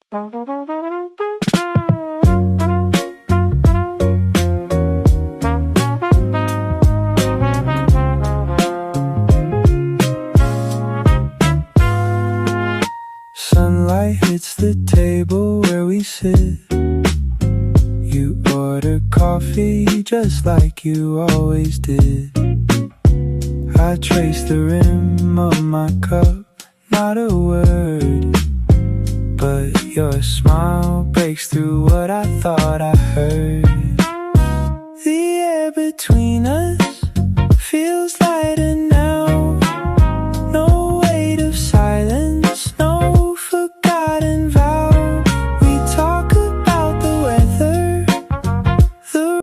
Sunlight hits the table where we sit. You order coffee just like you always did. I trace the rim of my cup, not a word, but your smile breaks through what I thought I heard. The air between us